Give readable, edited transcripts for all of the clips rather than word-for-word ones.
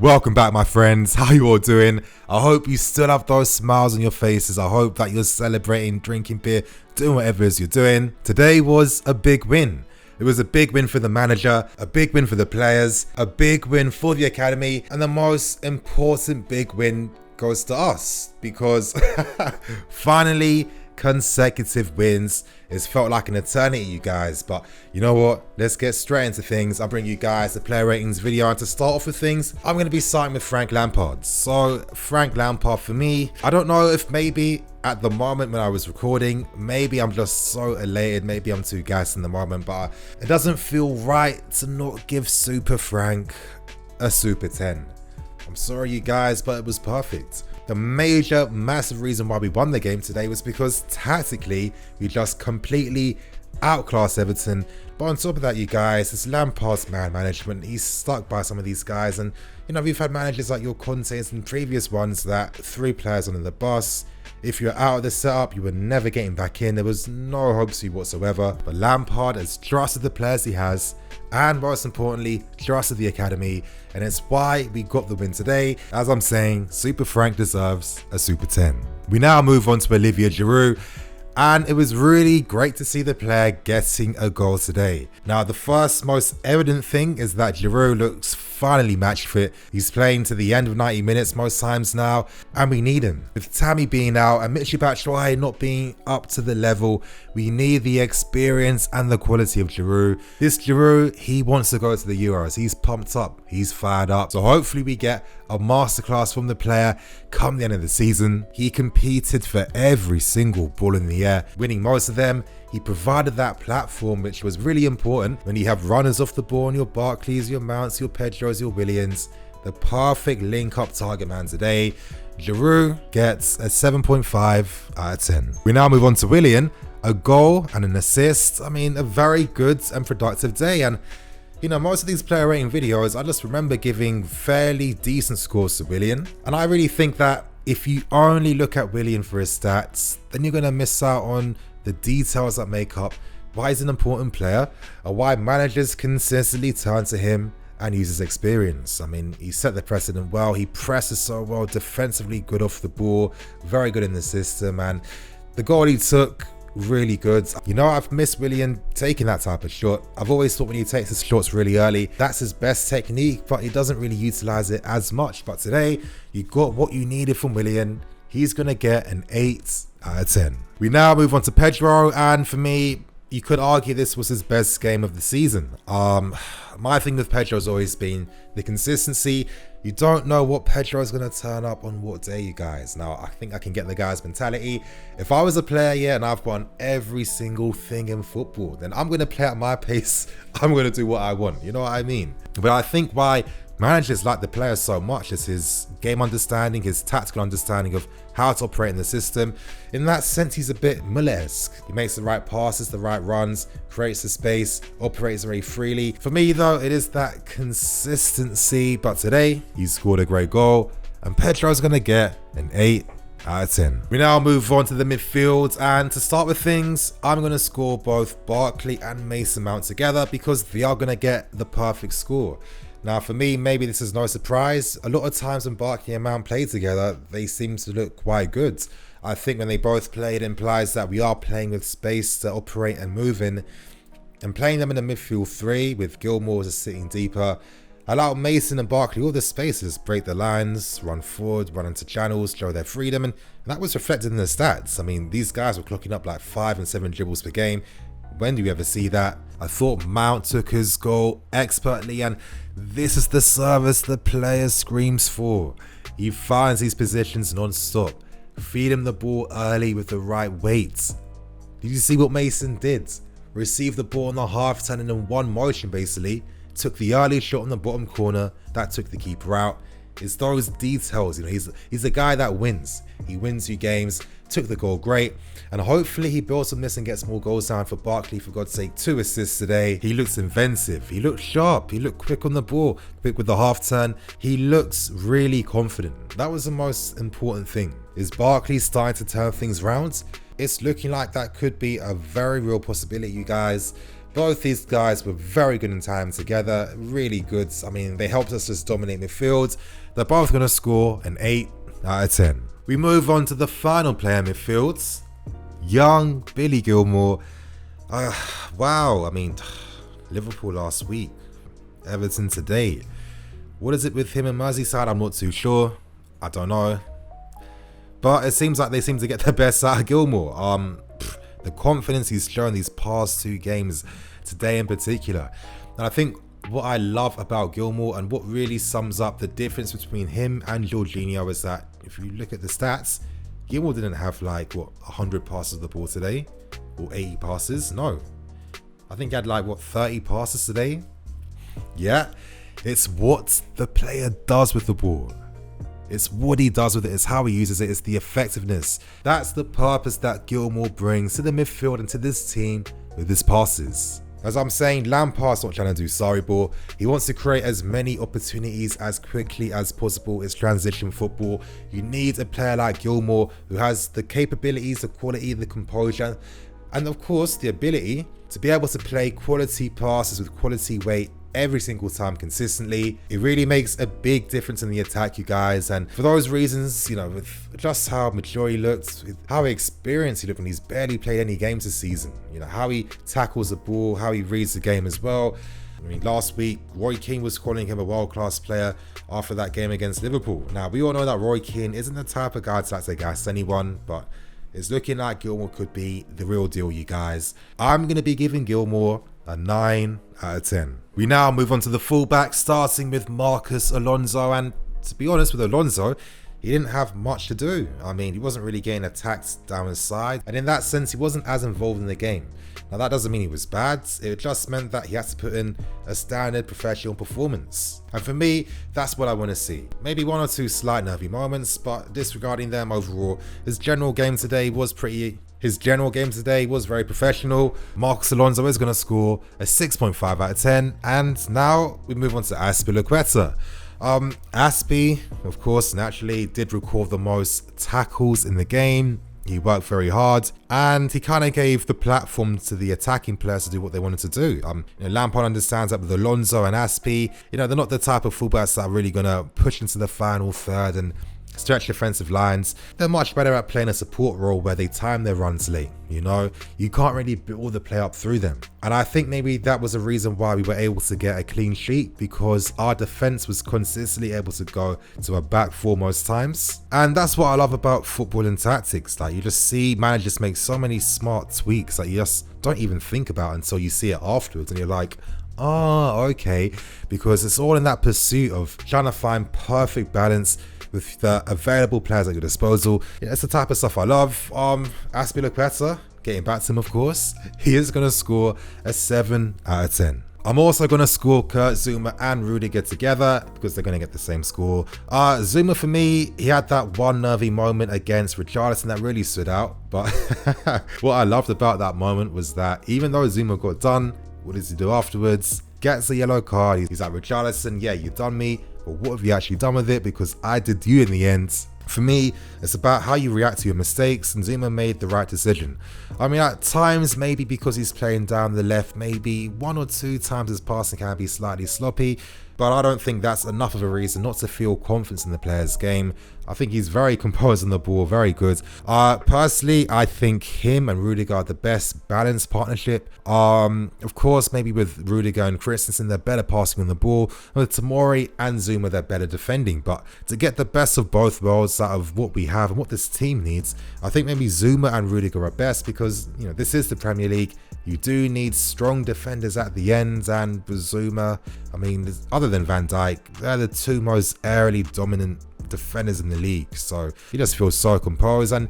Welcome back, my friends. How you all doing? I hope you still have those smiles on your faces. I hope that you're celebrating, drinking beer, doing whatever it is you're doing. Today was a big win. It was a big win for the manager, a big win for the players, a big win for the academy, and the most important big win goes to us because finally consecutive wins. It's felt like an eternity, you guys, but you know what? Let's get straight into things. I'll bring you guys the player ratings video, and to start off with things, I'm going to be starting with Frank Lampard. So Frank Lampard, for me, I don't know if maybe at the moment when I was recording, maybe I'm just so elated, maybe I'm too gassed in the moment, but it doesn't feel right to not give Super Frank a Super 10. I'm sorry, you guys, but it was perfect. The major, massive reason why we won the game today was because tactically, we just completely outclassed Everton. But on top of that, you guys, it's Lampard's man management. He's stuck by some of these guys. And, you know, we've had managers like your Contes and previous ones that threw players under the bus. If you're out of the setup, you were never getting back in. There was no hopes for you whatsoever. But Lampard has trusted the players he has, and most importantly, trusted the academy, and it's why we got the win today. As I'm saying, Super Frank deserves a Super 10. We now move on to Olivia Giroux, and it was really great to see the player getting a goal today. Now, the first most evident thing is that Giroux looks finally match fit. He's playing to the end of 90 minutes most times now, and we need him. With Tammy being out and Michy Batshuayi not being up to the level, we need the experience and the quality of Giroux. This Giroux, he wants to go to the Euros. He's pumped up, he's fired up. So hopefully we get a masterclass from the player come the end of the season. He competed for every single ball in the air, winning most of them. He provided that platform, which was really important when you have runners off the ball on your Barkleys, your Mounts, your Pedros, your Williams. The perfect link-up target man today. Giroux gets a 7.5 out of 10. We now move on to Willian. A goal and an assist. I mean, a very good and productive day. And, you know, most of these player rating videos, I just remember giving fairly decent scores to Willian. And I really think that if you only look at Willian for his stats, then you're going to miss out on the details that make up why he's an important player and why managers consistently turn to him and use his experience. I mean, he set the precedent well. He presses so well, defensively good off the ball, very good in the system, and the goal he took, really good. You know, I've missed Willian taking that type of shot. I've always thought when he takes his shots really early, that's his best technique, but he doesn't really utilize it as much. But today, you got what you needed from Willian. He's going to get an 8 out of 10. We now move on to Pedro, and for me, you could argue this was his best game of the season. My thing with Pedro has always been the consistency. You don't know what Pedro is going to turn up on what day, you guys. Now, I think I can get the guy's mentality. If I was a player, yeah, and I've won every single thing in football, then I'm going to play at my pace. I'm going to do what I want. You know what I mean? But I think why managers like the players so much is his game understanding, his tactical understanding of how to operate in the system. In that sense, he's a bit Muller-esque. He makes the right passes, the right runs, creates the space, operates very freely. For me, though, it is that consistency. But today, he scored a great goal, and Pedro's going to get an 8 out of 10. We now move on to the midfield, and to start with things, I'm going to score both Barkley and Mason Mount together because they are going to get the perfect score. Now, for me, maybe this is no surprise. A lot of times when Barkley and Mount play together, they seem to look quite good. I think when they both play, it implies that we are playing with space to operate and move in. And playing them in the midfield 3 with Gilmour'S sitting deeper allow Mason and Barkley all the spaces, break the lines, run forward, run into channels, show their freedom. And that was reflected in the stats. I mean, these guys were clocking up like 5 and 7 dribbles per game. When do you ever see that? I thought Mount took his goal expertly, and this is the service the player screams for. He finds these positions non-stop. Feed him the ball early with the right weight. Did you see what Mason did? Received the ball on the half turn and in one motion basically. Took the early shot on the bottom corner. That took the keeper out. It's those details, you know, he's a guy that wins. He wins you games. Took the goal, great. And hopefully he builds on this and gets more goals down for Barkley. For God's sake, 2 assists today. He looks inventive. He looked sharp. He looked quick on the ball, quick with the half turn. He looks really confident. That was the most important thing. Is Barkley starting to turn things around? It's looking like that could be a very real possibility, you guys. Both these guys were very good in time together, really good. I mean, they helped us just dominate midfield. They're both going to score an 8 out of 10. We move on to the final player in midfield, young Billy Gilmour. Wow, I mean, Liverpool last week, Everton today. What is it with him and Merseyside? I'm not too sure. I don't know. But it seems like they seem to get the best out of Gilmour. The confidence he's shown these past 2 games, today in particular. And I think what I love about Gilmour and what really sums up the difference between him and Jorginho is that if you look at the stats, Gilmour didn't have like, 100 passes of the ball today? Or 80 passes? No. I think he had 30 passes today? Yeah, it's what the player does with the ball. It's what he does with it, it's how he uses it, it's the effectiveness. That's the purpose that Gilmour brings to the midfield and to this team with his passes. As I'm saying, Lampard's not trying to do sorry ball. He wants to create as many opportunities as quickly as possible. It's transition football. You need a player like Gilmour who has the capabilities, the quality, the composure, and of course the ability to be able to play quality passes with quality weight every single time consistently. It really makes a big difference in the attack, you guys, and for those reasons, with just how mature he looked, with how experienced he looked when he's barely played any games this season, how he tackles the ball, how he reads the game as well. I mean, last week Roy Keane was calling him a world-class player after that game against Liverpool. Now we all know that Roy Keane isn't the type of guy to like to gas anyone, but it's looking like Gilmour could be the real deal, you guys. I'm going to be giving Gilmour a 9 out of 10. We now move on to the fullback, starting with Marcos Alonso, and to be honest with Alonso, he didn't have much to do. I mean, he wasn't really getting attacked down his side, and in that sense, he wasn't as involved in the game. Now, that doesn't mean he was bad, it just meant that he had to put in a standard professional performance. And for me, that's what I want to see. Maybe 1 or 2 slight nervy moments, but disregarding them overall, his general game today was very professional. Marcos Alonso is going to score a 6.5 out of 10. And now we move on to Azpilicueta. Aspi, of course, naturally did record the most tackles in the game. He worked very hard and he kind of gave the platform to the attacking players to do what they wanted to do. Lampard understands that with Alonso and Aspi, they're not the type of fullbacks that are really going to push into the final third and stretch defensive lines. They're much better at playing a support role where they time their runs late. You can't really build the play up through them. And I think maybe that was a reason why we were able to get a clean sheet, because our defense was consistently able to go to a back four most times. And that's what I love about football and tactics. Like, you just see managers make so many smart tweaks that you just don't even think about until you see it afterwards and you're like, oh, okay, because it's all in that pursuit of trying to find perfect balance with the available players at your disposal. It's the type of stuff I love. Azpilicueta, getting back to him, of course, he is going to score a 7 out of 10. I'm also going to score Kurt Zouma and Rudiger together because they're going to get the same score. Zouma, for me, he had that one nervy moment against Richarlison that really stood out. But what I loved about that moment was that even though Zouma got done, what does he do afterwards? Gets a yellow card. He's like, Richarlison, yeah, you done me, but what have you actually done with it? Because I did you in the end. For me, it's about how you react to your mistakes, and Zouma made the right decision. I mean, at times, maybe because he's playing down the left, maybe 1 or 2 times his passing can be slightly sloppy, but I don't think that's enough of a reason not to feel confidence in the player's game. I think he's very composed on the ball, very good. Personally, I think him and Rudiger are the best balanced partnership. Of course, maybe with Rudiger and Christensen, they're better passing on the ball. With Tomori and Zouma, they're better defending. But to get the best of both worlds out of what we have and what this team needs, I think maybe Zouma and Rudiger are best because, this is the Premier League. You do need strong defenders at the end, and with Zouma, I mean, other than Van Dijk, they're the 2 most aerially dominant defenders in the league. So he just feels so composed. And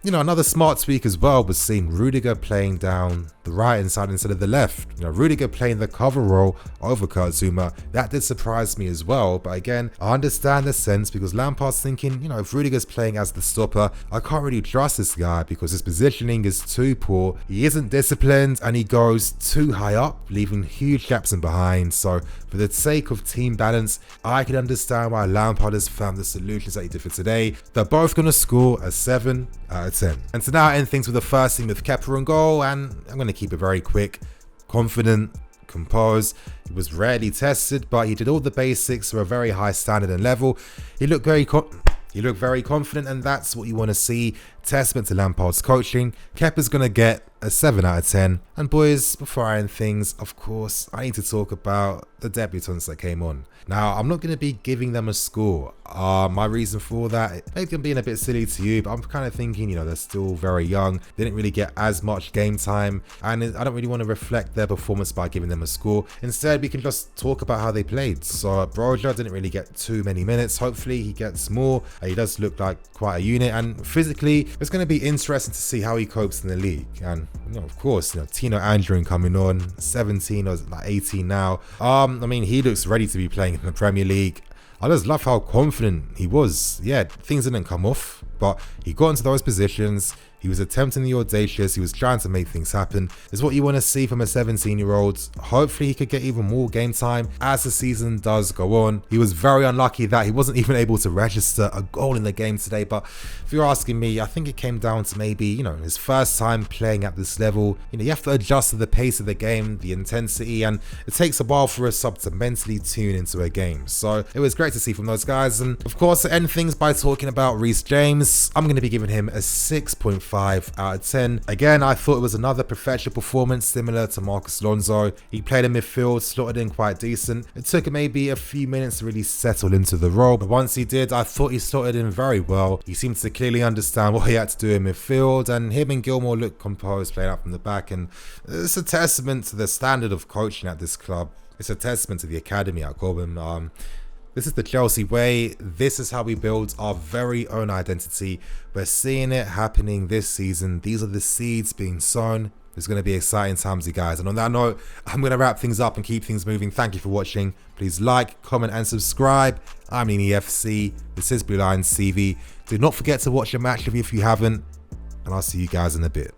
another smart tweak as well was seeing Rudiger playing down the right hand side instead of the left. Rudiger playing the cover role over Kurt Zouma. That did surprise me as well. But again, I understand the sense because Lampard's thinking, if Rudiger's playing as the stopper, I can't really trust this guy because his positioning is too poor. He isn't disciplined and he goes too high up, leaving huge gaps in behind. So for the sake of team balance, I can understand why Lampard has found the solutions that he did for today. They're both going to score a 7 out of 10. And to now end things with the first team with Kepa on goal, and I'm going to keep it very quick. confident, composed. He was rarely tested, but he did all the basics to a very high standard and level. He looked very confident, and that's what you want to see. Testament to Lampard's coaching. Kepa's going to get a 7 out of 10. And boys, before I end things, of course, I need to talk about the debutants that came on. Now, I'm not going to be giving them a score. My reason for that, maybe I'm being a bit silly to you, but I'm kind of thinking, they're still very young. They didn't really get as much game time, and I don't really want to reflect their performance by giving them a score. Instead, we can just talk about how they played. So, Broja didn't really get too many minutes. Hopefully, he gets more. He does look like quite a unit, and physically, it's going to be interesting to see how he copes in the league. And, of course, Tino Andrew coming on, 17 or like 18 now. He looks ready to be playing in the Premier League. I just love how confident he was. Yeah, things didn't come off, but he got into those positions. He was attempting the audacious. He was trying to make things happen. It's what you want to see from a 17-year-old. Hopefully, he could get even more game time as the season does go on. He was very unlucky that he wasn't even able to register a goal in the game today. But if you're asking me, I think it came down to maybe, his first time playing at this level. You have to adjust to the pace of the game, the intensity, and it takes a while for a sub to mentally tune into a game. So it was great to see from those guys. And of course, to end things by talking about Rhys James, I'm going to be giving him a 6.5 out of 10. Again, I thought it was another professional performance similar to Marcus Alonso. He played in midfield, slotted in quite decent. It took him maybe a few minutes to really settle into the role, but once he did, I thought he slotted in very well. He seemed to clearly understand what he had to do in midfield, and him and Gilmour looked composed playing out from the back, and it's a testament to the standard of coaching at this club. It's a testament to the academy at Cobham. This is the Chelsea way. This is how we build our very own identity. We're seeing it happening this season. These are the seeds being sown. It's going to be exciting times, you guys. And on that note, I'm going to wrap things up and keep things moving. Thank you for watching. Please like, comment, and subscribe. I'm Nini FC. This is Blue Lions TV. Do not forget to watch your match review if you haven't. And I'll see you guys in a bit.